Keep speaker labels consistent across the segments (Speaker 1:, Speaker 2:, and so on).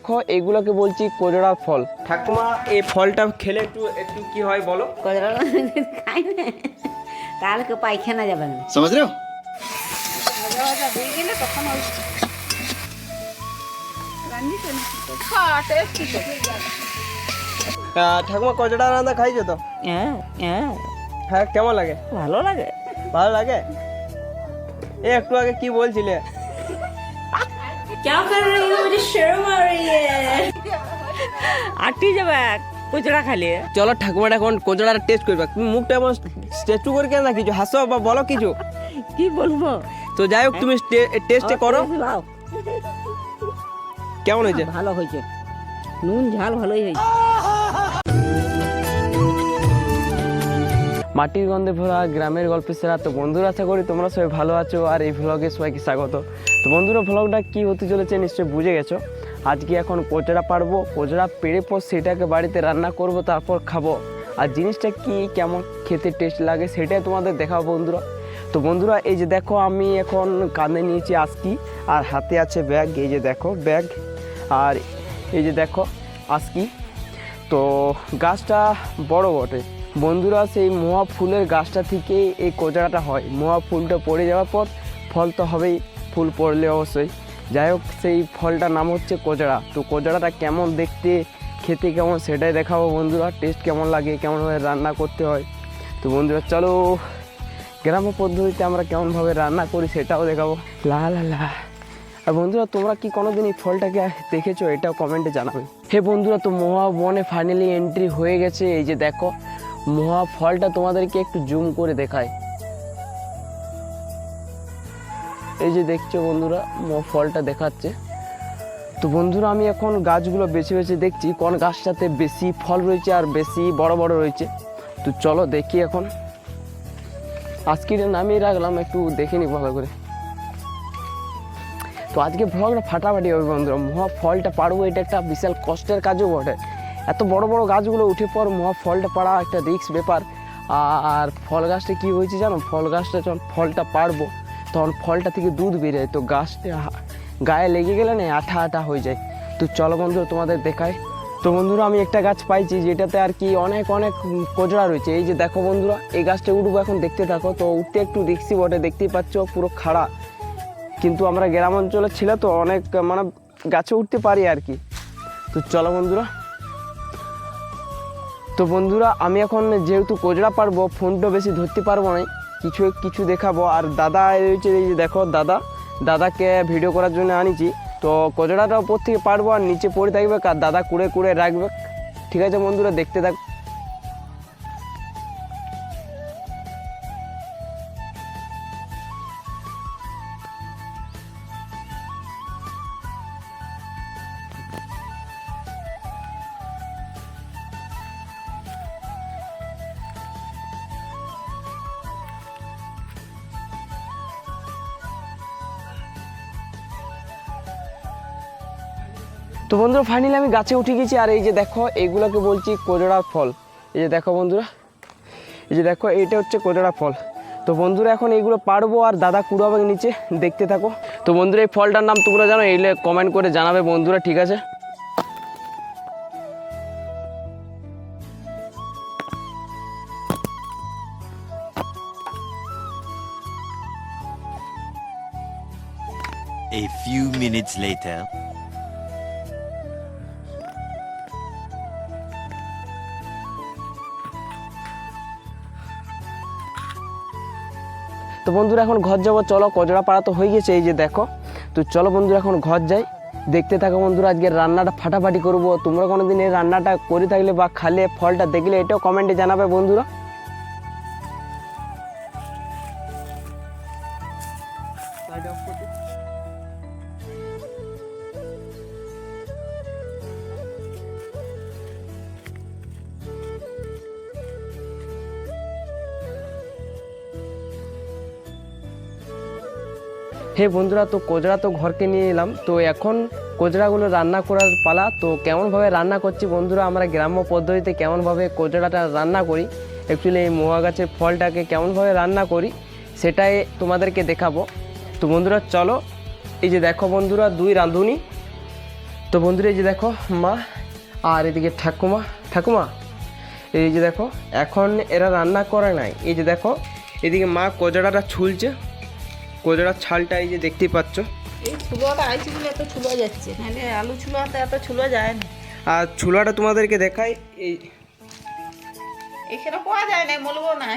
Speaker 1: দেখো এগুলোকে বলছি কোজড়ার ফল। ঠাকুমা এই ফলটা খেলে একটু একটু কি হয় বলো?
Speaker 2: কোজরা খাই না তাহলে কেউ পায়খানা যাবে না।
Speaker 3: समझ रहे हो?
Speaker 1: ঠাকুমা কোজড়া রান্না খাইছো তো?
Speaker 2: হ্যাঁ হ্যাঁ
Speaker 1: হ্যাঁ, কেমন লাগে?
Speaker 2: ভালো লাগে।
Speaker 1: ভালো লাগে। এ একটু আগে কি বলছিলে?
Speaker 2: क्या कर रही हो? मुझे शर्म आ रही है। আটি যাবে কোজরা খালি।
Speaker 1: চলো ঠাকুমাটা এখন কোজড়ার টেস্ট করবে। তুমি মুখটা এমন স্ট্যাচু করে কেন কিছু হাসো বা বলো কিছু।
Speaker 2: কি বলবো?
Speaker 1: তো যাই হোক তুমি টেস্টে করো।
Speaker 2: লাও।
Speaker 1: কেমন হয়েছে?
Speaker 2: ভালো হয়েছে, নুন ঝাল ভালোই হয়েছে।
Speaker 1: মাটির গন্ধে ভরা গ্রামের গল্পের সেরা। তো বন্ধুরা, আশা করি তোমরা সবাই ভালো আছো আর এই ভ্লগে সবাইকে স্বাগত। তো বন্ধুরা, ভ্লগটা কি হতে চলেছে নিশ্চয়ই বুঝে গেছো। আজকে এখন কোজড়া পারবো, কোজড়া পেড়ে পর সেটাকে বাড়িতে রান্না করব, তারপর খাবো। আর জিনিসটা কি কেমন খেতে টেস্ট লাগে সেটাই তোমাদের দেখাবো বন্ধুরা। তো বন্ধুরা, এই যে দেখো আমি এখন কাঁধে নিয়েছি আস্কি আর হাতে আছে ব্যাগ। এই যে দেখো ব্যাগ আর এই যে দেখো আস্কি। তো গাছটা বড় বটে বন্ধুরা, সেই মোয়া ফুলের গাছটা থেকে এই কোজড়াটা হয়। মোয়া ফুলটা পড়ে যাওয়ার পর ফল তো হবেই, ফুল পড়লে অবশ্যই। যাই হোক, সেই ফলটার নাম হচ্ছে কোজড়া। তো কোজড়াটা কেমন দেখতে, খেতে কেমন সেটাই দেখাবো বন্ধুরা। টেস্ট কেমন লাগে, কেমনভাবে রান্না করতে হয়। তো বন্ধুরা চলো গ্রাম্য পদ্ধতিতে আমরা কেমনভাবে রান্না করি সেটাও দেখাবো। লা লা লা। আর বন্ধুরা, তোমরা কি কোনোদিন এই ফলটাকে দেখেছো এটাও কমেন্টে জানাবে। হে বন্ধুরা, তো মহা বনে ফাইনালি এন্ট্রি হয়ে গেছে। এই যে দেখো মহা ফলটা তোমাদেরকে একটু জুম করে দেখায়। এই যে দেখছো বন্ধুরা, ফলটা দেখাচ্ছে। তো বন্ধুরা, আমি এখন গাছগুলো বেছে বেছে দেখছি কোন গাছটাতে বেশি ফল রয়েছে আর বেশি বড় বড় রয়েছে। তো চলো দেখি। এখন আজকে নামিয়ে রাখলাম, একটু দেখে নি ভালো করে। তো আজকে ভ্লগটা ফাটাফাটি হবে বন্ধুরা। মহা ফলটা পাড়বো, এটা একটা বিশাল কষ্টের কাজও বটে। এত বড় বড় গাছগুলো উঠে পর মহা ফলটা পাড়া একটা রিস্ক ব্যাপার। আর ফল গাছটা কী হয়েছে জানো, ফল গাছটা যখন ফলটা পাড়বো তখন ফলটা থেকে দুধ বেরোয়। তো গাছটা গায়ে লেগে গেলে না আঠা আঠা হয়ে যায়। তো চলো বন্ধুরা তোমাদের দেখায়। তো বন্ধুরা, আমি একটা গাছ পাইছি যেটাতে আর কি অনেক অনেক কোজড়া রয়েছে। এই যে দেখো বন্ধুরা, এই গাছটা উঠবো, এখন দেখতে থাকো। তো উঠতে একটু রিক্সি বটে, দেখতেই পাচ্ছ পুরো খাড়া। কিন্তু আমরা গ্রাম অঞ্চলে ছিল তো অনেক মানে গাছে উঠতে পারি আর কি। তো চলো বন্ধুরা। তো বন্ধুরা, আমি এখন যেহেতু কোজড়া পারবো, ফোনটা বেশি ধরতে পারবো না, কিছু কিছু দেখাবো। আর দাদা রয়েছে, এই যে দেখো দাদাকে ভিডিও করার জন্য আনিছি। তো কোজড়াটা উপর থেকে পারবো আর নিচে পড়ে থাকবে আর দাদা কুড়ে কুড়ে রাখবে। ঠিক আছে বন্ধুরা, দেখতে থাক। তো বন্ধুরা, ফাইনালি আমি গাছে উঠে গেছি। আর এই যে দেখো এইগুলোকে বলছি কোজড়ার ফল। এই যে দেখো বন্ধুরা, এই যে দেখো এইটা হচ্ছে কোজড়া ফল। তো বন্ধুরা, এখন এইগুলো পারবো আর দাদা কুড়াবে নিচে, দেখতে থাকো। তো বন্ধুরা, এই ফলটার নাম তোমরা জানো, এইলে কমেন্ট করে জানাবে বন্ধুরা, ঠিক আছে?
Speaker 4: A few minutes later.
Speaker 1: তো বন্ধুরা, এখন ঘর যাবো। চলো, কোজড়া পাড়া তো হয়ে গেছে, এই যে দেখো। তো চলো বন্ধুরা, এখন ঘর যাই। দেখতে থাকো বন্ধুরা, আজকে রান্নাটা ফাটাফাটি করবো। তোমরা কোনোদিন এই রান্নাটা করে থাকলে বা খালে ফলটা দেখলে এটাও কমেন্টে জানাবে বন্ধুরা। হে বন্ধুরা, তো কোজড়া তো ঘরকে নিয়ে এলাম। তো এখন কোজড়াগুলো রান্না করার পালা। তো কেমনভাবে রান্না করছি বন্ধুরা, আমরা গ্রাম্য পদ্ধতিতে কেমনভাবে কোজড়াটা রান্না করি, অ্যাকচুয়ালি এই মোয়া গাছের ফলটাকে কেমনভাবে রান্না করি সেটাই তোমাদেরকে দেখাবো। তো বন্ধুরা চলো, এই যে দেখো বন্ধুরা, দুই রাঁধুনি তো বন্ধুরা এই যে দেখো মা আর এদিকে ঠাকুমা এই যে দেখো এখন এরা রান্না করে নাই। এই যে দেখো এদিকে মা কোজড়াটা ছুলছে, কোজড়ার ছালটা এই যে দেখতেই পাচ্ছ।
Speaker 2: এই ছুলোটা আইছি বলে এত ছুলো যাচ্ছে, নাহলে আলু ছুলোতে এত ছুলো যায় না।
Speaker 1: আর ছুলাটা তোমাদেরকে দেখাই, এই
Speaker 2: এখানে পাওয়া যায় না, বলবো না।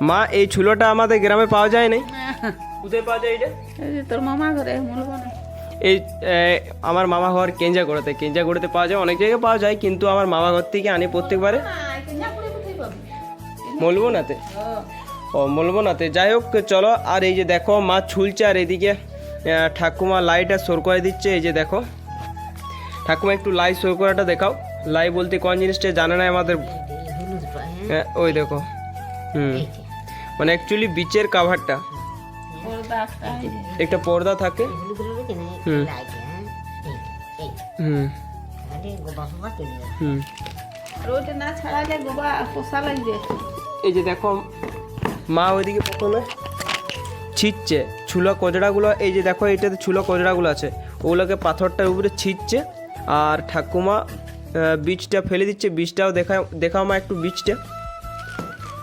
Speaker 1: মা এই ছুলোটা আমাদের গ্রামে পাওয়া যায় নাই। কোথায় পাওয়া যায় এটা?
Speaker 2: এই যে তোর মামা ঘরে, বলবো না।
Speaker 1: এই আমার মামা ঘর কেঞ্জাগড়তে পাওয়া যায়, অনেক জায়গায় পাওয়া যায়, কিন্তু আমার মামা ঘর থেকে আনি প্রত্যেকবারে মলবনাতে। ও মলবনাতে, যাই হোক চলো। আর এই যে দেখো মা ছুলছে আর এদিকে ঠাকুমা লাইটা সর করে দিচ্ছে। এই যে দেখো ঠাকুমা একটু লাই সর করাটা দেখাও। লাই বলতে কোন জিনিসটা জানে না আমাদের। হ্যাঁ ওই দেখো, মানে অ্যাকচুয়ালি বিচের কাভারটা একটা পর্দা থাকে।
Speaker 2: রোদে না ছাড়ালে গোবা পোষা লাগবে।
Speaker 1: এই যে দেখো মা ওইদিকে প্রথমে ছিটছে ছুলো কোজড়াগুলো। এই যে দেখো এটাতে ছুলো কোজড়াগুলো আছে, ওগুলোকে পাথরটার উপরে ছিটছে। আর ঠাকুমা বীজটা ফেলে দিচ্ছে। বীজটাও দেখাও মা একটু, বীজটা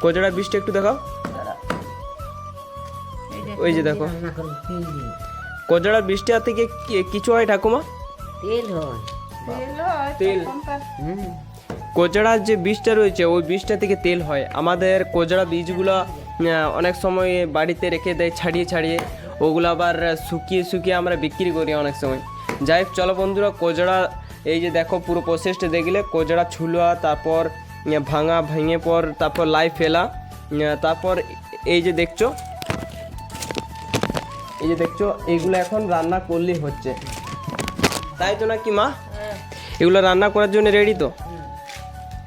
Speaker 1: কোজড়া বীজটা একটু দেখাও। ওই যে দেখো কোজড়ার বীজটা থেকে কিছু হয় ঠাকুমা? তেল। কোজড়ার যে বীজটা রয়েছে ওই বীজটা থেকে তেল হয়। আমাদের কোজড়া বীজগুলো অনেক সময় বাড়িতে রেখে দেয় ছাড়িয়ে, ওগুলো আবার শুকিয়ে আমরা বিক্রি করি অনেক সময়। যাই হোক চলো বন্ধুরা, কোজড়া এই যে দেখো পুরো প্রসেসটা দেখলে, কোজড়া ছুলা, তারপর ভেঙে পর তারপর লাই ফেলা, তারপর এই যে দেখছো এইগুলো এখন রান্না করলেই হচ্ছে, তাই তো নাকি মা? এগুলো রান্না করার জন্য রেডি তো?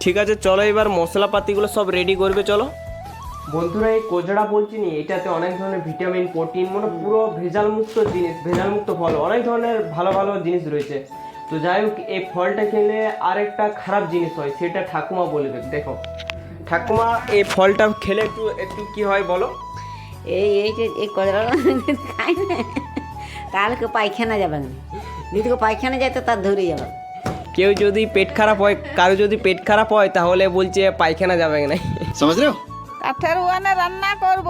Speaker 1: ঠিক আছে চলো এবার মশলাপাতিগুলো সব রেডি করবে চলো। বন্ধুরা এই কোজড়া বলছি নি, এটাতে অনেক ধরনের ভিটামিন, প্রোটিন, মানে পুরো ভেজালমুক্ত জিনিস, ভেজালমুক্ত ফল, অনেক ধরনের ভালো ভালো জিনিস রয়েছে। তো যাই হোক এই ফলটা খেলে আরেকটা খারাপ জিনিস হয়, সেটা ঠাকুমা বলবে। দেখো ঠাকুমা এই ফলটা খেলে একটু কি হয় বলো?
Speaker 2: এই কজরা খাই না, কালকে পায়খানা যাবে না, যদি পায়খানা যায় তো তার ধরে যাবে।
Speaker 1: কেউ যদি পেট খারাপ হয়, কারো যদি পেট খারাপ হয় তাহলে বলছে পায়খানা যাবে না,
Speaker 3: समझ रहे हो?
Speaker 2: কাঠের উয়ানে রান্না করব,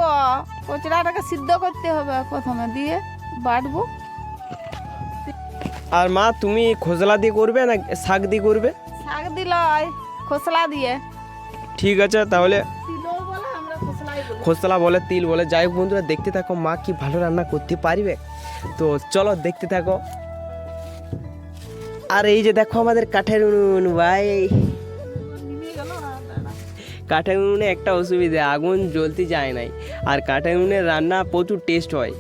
Speaker 2: কচড়াটাকে সিদ্ধ করতে হবে প্রথমে, দিয়ে বাটবো।
Speaker 1: আর মা তুমি খোসলা দিয়ে করবে না শাক দিয়ে করবে?
Speaker 2: শাক দিল খোসলা দিয়ে।
Speaker 1: ঠিক আছে তাহলে,
Speaker 2: তিলও বলে, আমরা খোসলাই বলি।
Speaker 1: খোসলা বলে, তিল বলে। যাই হোক বন্ধুরা দেখতে থাকো মা কি ভালো রান্না করতে পারবে, তো চলো দেখতে থাকো। আর এই যে দেখো আমাদের কাঠের উনুন ভাই, কাঠের উনুনে একটা অসুবিধা, আগুন জ্বলতে যায় নাই। আর কাঠের উনুনের রান্না প্রচুর টেস্ট হয়।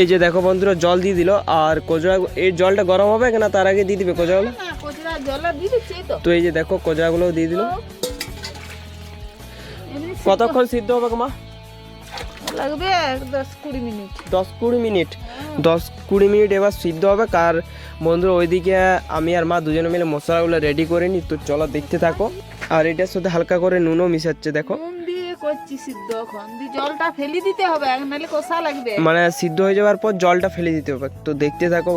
Speaker 1: এই যে দেখো বন্ধুরা জল দিয়ে দিল, আর কোজড়া এই জলটা গরম হবে কিনা তার আগে দিয়ে দিবে কোজড়াগুলো। তো এই যে দেখো কোজড়াগুলো দিয়ে দিল। কতক্ষণ সিদ্ধ হবে মা?
Speaker 2: লাগবে 10-20 মিনিট।
Speaker 1: 10-20 মিনিট এবার সিদ্ধ হবে। কার বন্ধুরা ওইদিকে আমি আর মা দুজনে মিলে মশলাগুলো রেডি করে নি, তো চলো দেখতে থাকো। আর এটার সাথে হালকা করে নুনও মিশাচ্ছে দেখো।
Speaker 2: নুন দিয়ে করছি সিদ্ধ, এখন জলটা ফেলে দিতে হবে, নাহলে কষা লাগবে।
Speaker 1: মানে সিদ্ধ হয়ে যাওয়ার পর জলটা ফেলে দিতে হবে। তো দেখতে থাকো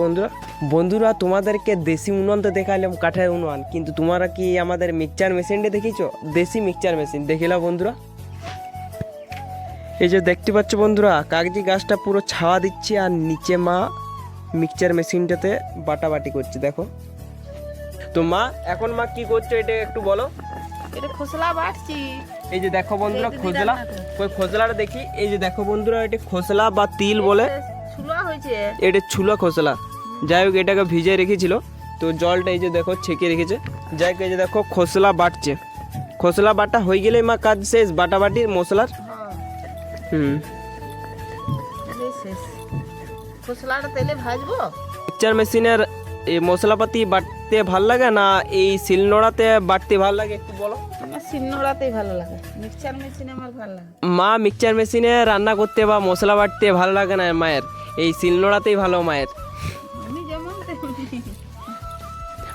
Speaker 1: বন্ধুরা তোমাদেরকে দেশি উনুন তো দেখাইলাম, কাঠের উনুন, কিন্তু তোমরা কি আমাদের মিক্সচার মেশিনটা দেখিছো? দেশি মিক্সচার মেশিন দেখিলা বন্ধুরা। এই যে দেখতে পাচ্ছ বন্ধুরা, কাগজি গাছটা পুরো ছাওয়া দিচ্ছে, আর নিচে মা মিক্সচার মেশিনটাতে বাটাবাটি করছে দেখো। তো মা এখন মা কি করছো এটা একটু বলো।
Speaker 2: এটা খোসলা বাটছি।
Speaker 1: এই যে দেখো বন্ধুরা খোসলা, ওই খোসলাটা দেখি। এই যে দেখো বন্ধুরা এটা খোসলা বা তিল বলে,
Speaker 2: ছুলা হয়েছে,
Speaker 1: এটা ছুলা খোসলা। যাই হোক এটাকে ভিজে রেখেছিল, তো জলটা এই যে দেখো ছেঁকে রেখেছে। যাই হোক এই যে দেখো খোসলা বাটছে, খোসলা বাটা হয়ে গেলে মা কাজ শেষ বাটাবাটির মশলার।
Speaker 2: খোসলাটা তেলে ভাজবো।
Speaker 1: মিক্সচার মেশিনের এই মশলাপাতি বাটতে ভাল লাগে না এই শিলনোড়াতে বাটতে ভাল লাগে একটু বলো।
Speaker 2: আমার শিলনোড়াতেই ভালো লাগে, মিক্সচার মেশিনে আমার ভালো লাগে।
Speaker 1: মা মিক্সচার মেশিনে রান্না করতে বা মশলা বাটতে ভালো লাগে না মায়ের, এই শিলনোড়াতেই ভালো মায়ের।
Speaker 2: আমি যেমন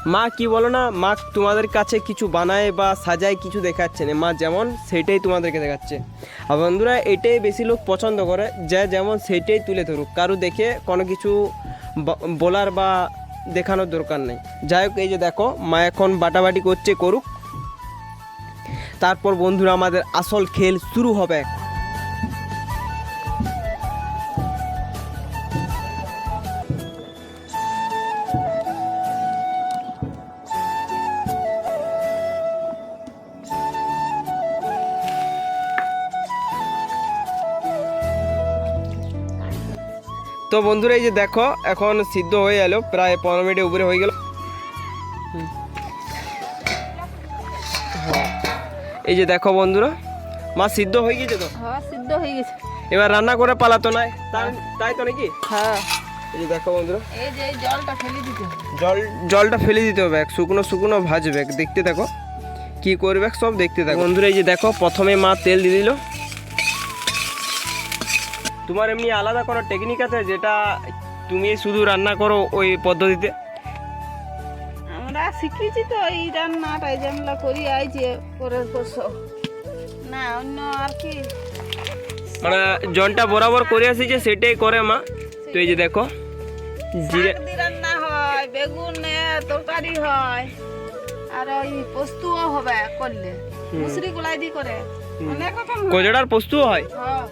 Speaker 1: মা কি বলো না, মা তোমাদের কাছে কিছু বানায় বা সাজায় কিছু দেখাচ্ছে না, মা যেমন সেইটাই তোমাদেরকে দেখাচ্ছে। আর বন্ধুরা এটাই বেশি লোক পছন্দ করে, যে যেমন সেইটাই তুলে ধরুক, কারো দেখে কোনো কিছু বলার বা দেখানোর দরকার নেই। যাই হোক, এই যে দেখো মা এখন বাটাবাটি করছে, করুক, তারপর বন্ধুরা আমাদের আসল খেল শুরু হবে। তো বন্ধুরা এই যে দেখো এখন সিদ্ধ হয়ে গেল, প্রায় 15 মিনিটের উপরে হয়ে গেল। এই যে দেখো বন্ধুরা মা সিদ্ধ হয়ে গেছে তো,
Speaker 3: হ্যাঁ সিদ্ধ হয়ে গেছে।
Speaker 1: এবার রান্না করে পালাতো নাই, তাই তো নাকি?
Speaker 3: হ্যাঁ
Speaker 1: এই যে দেখো বন্ধুরা
Speaker 3: এই যে এই জলটা ফেলে দিতে হবে।
Speaker 1: জলটা ফেলে দিতে হবে, শুকনো শুকনো ভাজবে, দেখতে থাকো কি করবে সব দেখতে থাকো। বন্ধুরা এই যে দেখো প্রথমে মা তেল দিয়ে দিল। তোমার এমনি আলাদা কোনো টেকনিক আছে যেটা তুমি শুধু রান্না করো ওই পদ্ধতিতে?
Speaker 3: আমরা শিখেছি তো এই রান্নাটা, এই যে আমরা করি আইছে পরের বছর না অন্য আর কি।
Speaker 1: মানে জলটা বরাবর করে আসিছে সেটাই করে মা। তো এই যে দেখো জিরে,
Speaker 3: শাক দিয়ে রান্না হয়, বেগুন তরকারি হয়, আর ওই পোস্তুও হবে করলে, মুসরি কলাই দিয়ে করে অনেক রকম হয়।
Speaker 1: কজড়ার পোস্তুও হয়।
Speaker 3: হ্যাঁ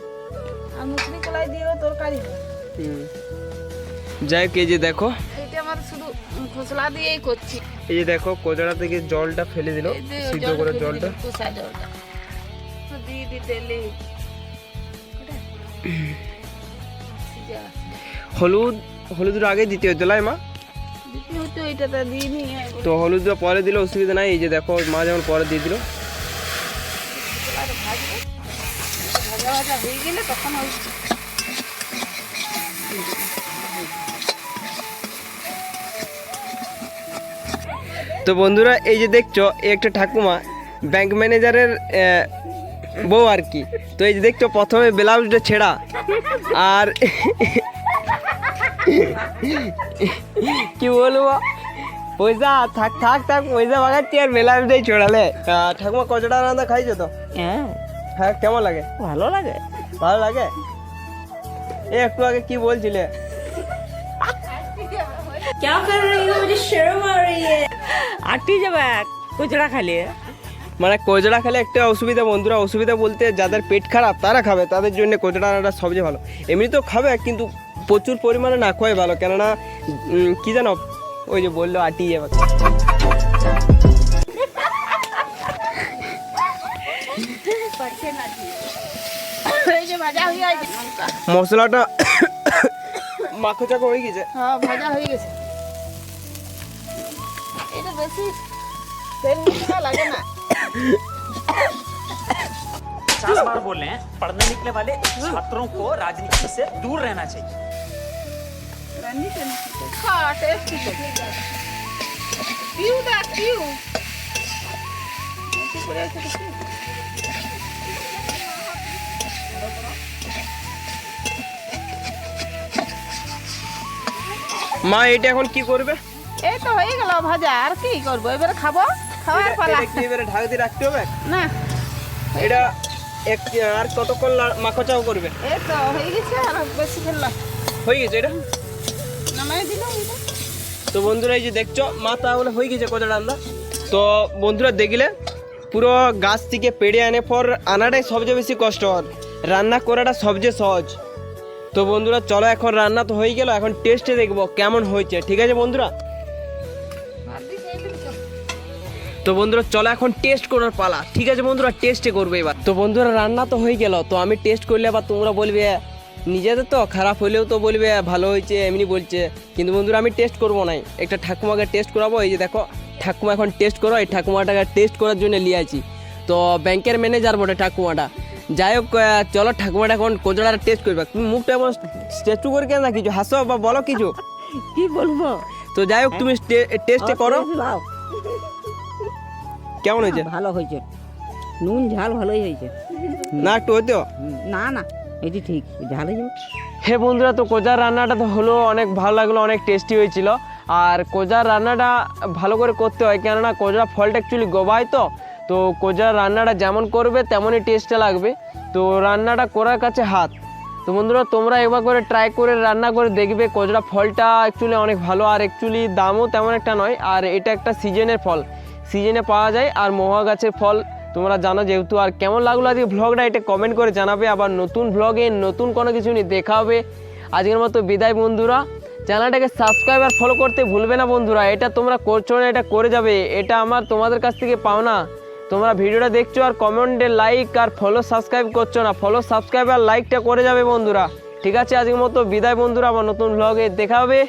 Speaker 3: আর মুসরি কলাই দিয়েও তরকারি হয়।
Speaker 1: যাই হোক এই যে দেখো,
Speaker 3: এইটা আমার শুধু খোসলা দিয়েই করছি।
Speaker 1: এই যে দেখো কজড়া থেকে জলটা ফেলে দিল,
Speaker 3: এই যে
Speaker 1: সিদ্ধ করে জলটা।
Speaker 3: কুসা জলটা দিয়ে দিতে লে
Speaker 1: হলুদ আগে দিতে হতো লাই মা,
Speaker 3: দিতে হতো, এইটাতে দিয়ে নিয়ে
Speaker 1: তো হলুদ পরে দিলে অসুবিধা নাই। এই যে দেখো মা যেমন পরে দিয়ে দিল।
Speaker 3: ভাজা ভাজা হয়ে গেলে তখন ওই
Speaker 1: তো বন্ধুরা এই যে দেখছো এই একটা ঠাকুমা ব্যাংক ম্যানেজারের বউ আর কি। তো এই যে দেখছো প্রথমে ব্লাউজটা ছেঁড়া, আর কি বলবো পয়সা থাক থাক থাক পয়সা বাগাচ্ছি আর ব্লাউজটাই ছোড়ালে। ঠাকুমা কচড়া রান্না খাইছো তো?
Speaker 3: হ্যাঁ
Speaker 1: হ্যাঁ কেমন লাগে?
Speaker 3: ভালো লাগে।
Speaker 1: ভালো লাগে। এই একটু আগে কি বলছিলে?
Speaker 3: क्या कर रही हो? मुझे शर्म आ रही है। आटी जब कुचड़ा खा लिए
Speaker 1: মানে কচড়া খেলে একটা অসুবিধা বন্ধুরা, অসুবিধা বলতে যাদের পেট খারাপ তারা খাবে, তাদের জন্য কচড়া রান্নাটা সবচেয়ে ভালো। এমনি তো খাবে কিন্তু প্রচুর পরিমাণে না খাওয়াই ভালো, কেননা কি জানো ওই যে বললো আটি যাবে। মশলাটা মাখো চাকো হয়ে গেছে।
Speaker 3: হ্যাঁ ভাজা হয়ে গেছে। এটা বেশি তেল মশলা লাগে না।
Speaker 5: 50 बार बोल रहे हैं पढ़ने निकले वाले छात्रों को राजनीति से दूर रहना चाहिए।
Speaker 3: রান্নিতে খা টেস্টি তো পিউ দা পিউ কি করে আছে কি
Speaker 1: মা এটা এখন কি করবে?
Speaker 3: এই তো হয়ে গেল ভাজা, আর কি করবো এবারে খাবো, খাওয়ার পালা।
Speaker 1: এটা কি এবারে ঢাকা দিয়ে রাখতে হবে?
Speaker 3: না
Speaker 1: এটা আর কতক্ষণ মাখো চাও করবে?
Speaker 3: এই তো হয়ে গেছে, আর বেশি ফেললাম
Speaker 1: হয়ে গেছে এটা
Speaker 3: নামাই দিলাম।
Speaker 1: তো বন্ধুরা এই যে দেখছো মা তাহলে হয়ে গেছে কচড়া রান্না। তো বন্ধুরা দেখলে পুরো গাছ থেকে পেড়ে আনে পর আনাটাই সবচেয়ে বেশি কষ্ট, রান্না করাটা সবচেয়ে সহজ। তো বন্ধুরা চলো এখন রান্না তো হয়ে গেল, এখন টেস্টে দেখবো কেমন হয়েছে, ঠিক আছে বন্ধুরা? তো বন্ধুরা চলো এখন টেস্ট করার পালা, ঠিক আছে বন্ধুরা? টেস্টে করবে এবার। তো বন্ধুরা রান্না তো হয়ে গেল, তো আমি টেস্ট করলে আবার তোমরা বলবে নিজেদের তো খারাপ হলেও তো বলবে ভালো হয়েছে এমনি বলছে, কিন্তু বন্ধুরা আমি টেস্ট করবো না, একটা ঠাকুমাকে টেস্ট করাবো। এই যে দেখো ঠাকুমা এখন টেস্ট করো, এই ঠাকুমাটাকে টেস্ট করার জন্য নিয়ে আছি। তো ব্যাংকের ম্যানেজার বটে ঠাকুমাটা। যাই হোক চলো ঠাকুমাটা এখন কচড়াটা টেস্ট করবে। তুমি মুখটা এমন স্ট্যাচু করে কেন না, কিছু হাসো বা বলো কিছু।
Speaker 3: কি বলবো?
Speaker 1: তো যাই হোক তুমি টেস্টে করো, কেমন হয়েছে?
Speaker 2: ভালো হয়েছে, নুন ঝাল ভালোই হয়েছে।
Speaker 1: না একটু হইতো?
Speaker 2: না না এটি ঠিক ঝাল হয়েছে।
Speaker 1: হে বন্ধুরা তো কোচার রান্নাটা তো হলো, অনেক ভালো লাগলো, অনেক টেস্টি হয়েছিল। আর কোজার রান্নাটা ভালো করে করতে হয়, কেননা কোজরা ফলটা অ্যাকচুয়ালি গবায় তো কোজার রান্নাটা যেমন করবে তেমনই টেস্টটা লাগবে। তো রান্নাটা করার কাছে হাত। তো বন্ধুরা তোমরা একবার করে ট্রাই করে রান্না করে দেখবে। কোজরা ফলটা অ্যাকচুয়ালি অনেক ভালো, আর অ্যাকচুয়ালি দামও তেমন একটা নয়, আর এটা একটা সিজনের ফল, সিজনে পাওয়া যায়। আর মহুয়া গাছের ফল তোমরা জানো যেহেতু। আর কেমন লাগলো আজকে ভ্লগটা এটা কমেন্ট করে জানাবে। আবার নতুন ভ্লগে নতুন কোনো কিছু নিয়ে দেখা হবে। আজকের মতো বিদায় বন্ধুরা। চ্যানেলটাকে সাবস্ক্রাইব আর ফলো করতে ভুলবে না বন্ধুরা, এটা তোমরা করছো না, এটা করে যাবে, এটা আমার তোমাদের কাছ থেকে পাওনা। তোমরা ভিডিওটা দেখছো আর কমেন্টে লাইক আর ফলো সাবস্ক্রাইব করছো না, ফলো সাবস্ক্রাইব আর লাইকটা করে যাবে বন্ধুরা। ঠিক আছে, আজকের মতো বিদায় বন্ধুরা, আবার নতুন ভ্লগে দেখা হবে।